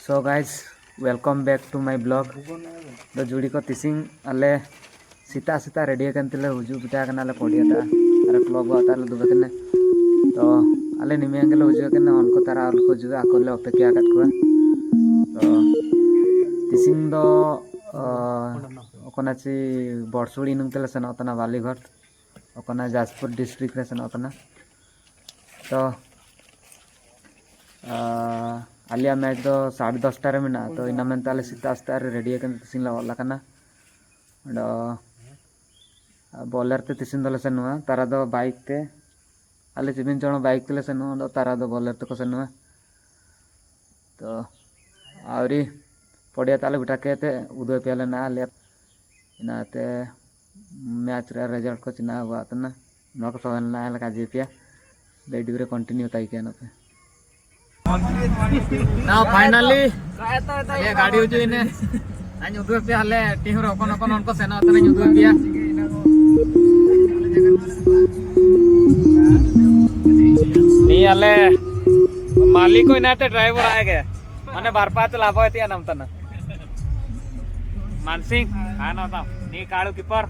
so guys welcome back to my blog तो जुड़ी को तिसिंग अले सीता सीता रेडी करते हजू बिटा अले पड़ियाता अरे क्लब ताले दुबे तो अले निमेंगे हजूना उनको तारा को हजू आको अपेक्षा को तो तिसिंग दो ची बड़सुड़ी नुंगते सेना बालीघर जाजपुर डिस्ट्रिक्ट रे सेना तो आलिया मैच तो 10:30 रे मेना तो इना मेनते आले सीता सीता रेडी तिसिंग ओलाकना बॉलर ते तिसिंग दले सेनुआ तारा दो बाइक ते आले चिबिन जण बाइक ते सेनुआ तारा दो बॉलर ते को सेनुआ तो आवरी पड़िया ताले बिटा के उदय पेले ना आले इनाते मैच रे रिजल्ट को चिना हुआ तना नो को सोन ना लगा जेपिया वीडियो रे कंटिन्यू ताई के ना पे नाउ फाइनली ये गाड़ी हो जो इने आज उदय पे हले टीम रे कोन उनको सेना तना उदय पिया नी आले मालिक को इनाते ड्राइवर आए गए माने बारपात लाभवती नाम तना मानसिंग आना था नी काळू कीपर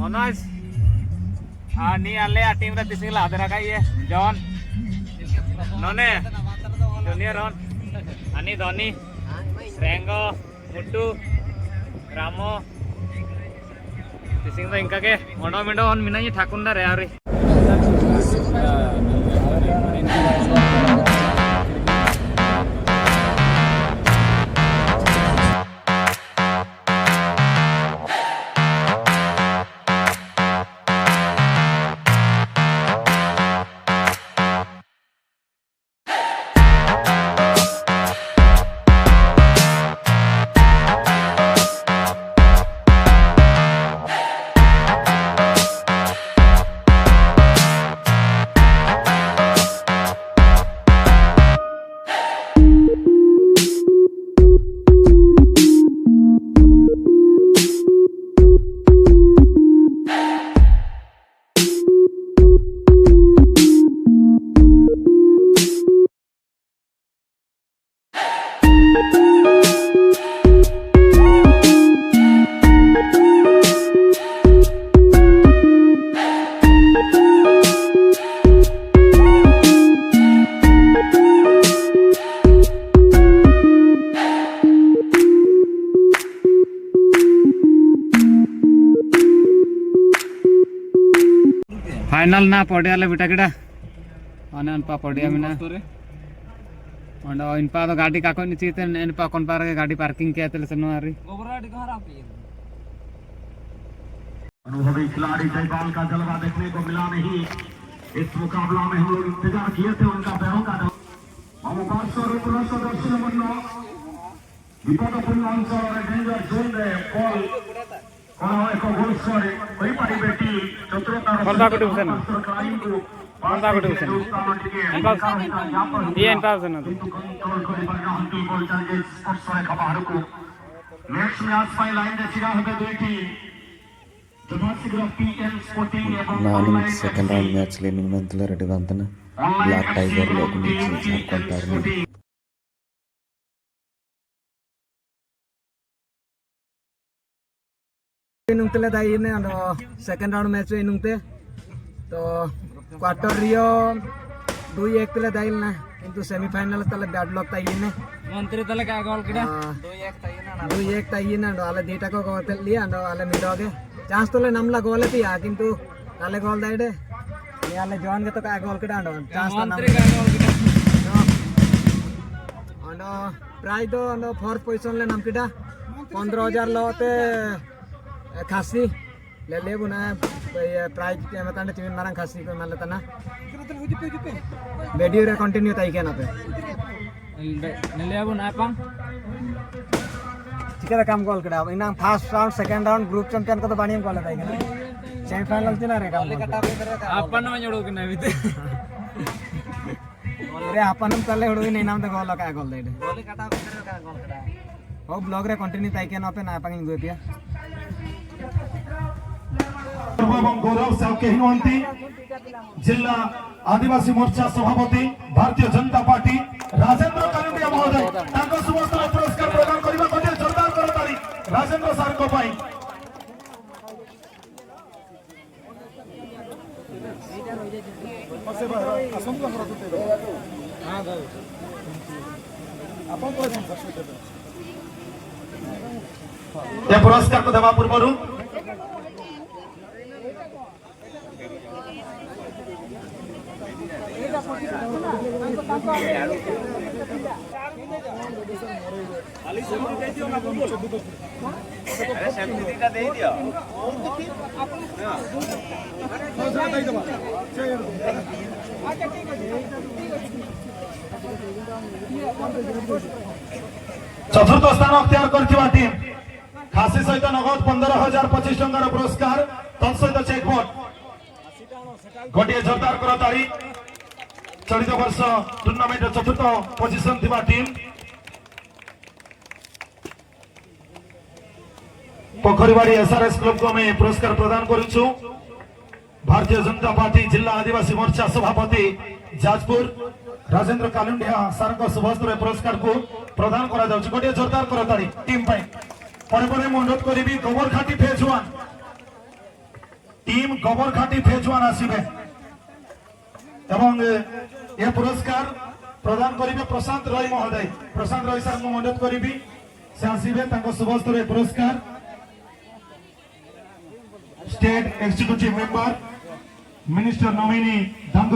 मनोज नी आले टीम रे तिसिंगला आदरा का ये जॉन नोने जूनियर ऑन अनि धोनी रेंगो मुट्टू रामो तिसिंग तो इनका के मोडो मिडो ऑन मिनाई ठाकुंडा रे आवरी फाइनल ना पड़िया बिटा किड़ा अने अनपा पड़िया मिना अंड इनपा तो गाड़ी काको नीचे इनपा कोन पार के गाड़ी पार्किंग किया तेले सनवारी गोबराडी को हरा पे अनुभवी खिलाड़ी जयपाल का जलवा देखने को मिला नहीं इस मुकाबला में हम लोग इंतजार किए थे उनका पैरों का दर्शन मनो विपदपूर्ण अंचल डेंजर जोन रे बॉल एक गोल स्कोर वही पारी बेटी चतुरता कोनता को डिवीजन कोनता को डिवीजन ये इनका डिवीजन कंट्रोल କରି ପାରନା ହଣ୍ଟି ବଲ ଚାଲିଛି ସ୍ପର୍ଶ ରେଖା ବାହାରକୁ ନେକ୍ସଟ ମ୍ୟାଚ୍ ପାଇଁ ଲାଇନ୍ ରେ ଛିଡ଼ା ହେବେ ଦୁଇଟି ଜମାଶୀଘ୍ର ପିଏନ୍ ସ୍ପୋର୍ଟିଂ ଏବଂ ನಾನು ಸೆಕೆಂಡ್ ರೌಂಡ್ ಮ್ಯಾಚ್ ಲೇನಿಂಗ್ ನಂತರ ರೆಡಿ ಬಂತನ ಬ್ಲಾಕ್ ಟೈಗರ್ ಲೋಕ नीचे झारखंड पार्टी नुंगते दाई ने सेकंड राउंड मैच नुंगते तो क्वार्टर रियो 2-1 तले दाई ना किंतु सेमीफाइनल तले बैड लक ताई ने मंत्री तले का गोल किडा 2-1 ताई ना आले दीटा को गोल लिया आले मिडोगे चांस तले नमला गोल तिया किंतु आले गोल दाइडे ये आले जॉन के तो का गोल किडा चांस मंत्री का गोल किडा प्राइस तो फोर्थ पोजीशन ले नाम किडा 15,000 लोते खासी ले ले बुना प्राइज के मतलब चिमिन मारंग खासी को मान लेता ना वीडियो रे कंटिन्यू ताई के ना पे ले ले बुना पम ठीक है काम गोल कड़ा इना first round second round group champion को तो बानियम गोल ताई के सेमीफाइनल चिना रे काम अपन में जोड़ो कि ना बीते रे अपन हम तले हुडो नहीं नाम तो गोल का गोल दे गोल काटा बितर का गोल कड़ा हो ब्लॉग रे कंटिन्यू ताई के ना पे ना पांग गयो पिया एवं गौरव साहु कही नुहंती जिला आदिवासी मोर्चा सभापति भारतीय जनता पार्टी राजेंद्र कालुंडिया महोदय तांको सुवस्त्र पुरस्कार प्रदान करबा गोटे जोरदार करताली राजेंद्र सर को पाई ये पुरस्कार को देवा पूर्व चतुर्थ स्थान अख्तियार करथिबा टीम खासी सहित नगद 15,025 टंकार पुरस्कार तत्सहित चेकबोर्ड गोटे जोरदार करताली चलित वर्ष टूर्नामेंट चतुर्थ पोजिशन थिबा टीम पोखरीबाड़ी एसआरएस क्लब को मैं पुरस्कार प्रदान करुछु भारतीय जनता पार्टी जिला आदिवासी मोर्चा सभापति जाजपुर राजेंद्र कालुंडिया सर को शुभस्त्र पुरस्कार को प्रदान करा जाउछ गोटे जोरदार करताली टीम पाई परे परे मैं अनुरोध करी गोबरघाटी फेज 1 टीम गोबरघाटी फेज 1 आसीबे एवं यह पुरस्कार प्रदान करिबे प्रशांत रॉय महोदय प्रशांत रॉय सर को अनुरोध करी से आसीबे तांको शुभस्त्र पुरस्कार state executive member minister nominee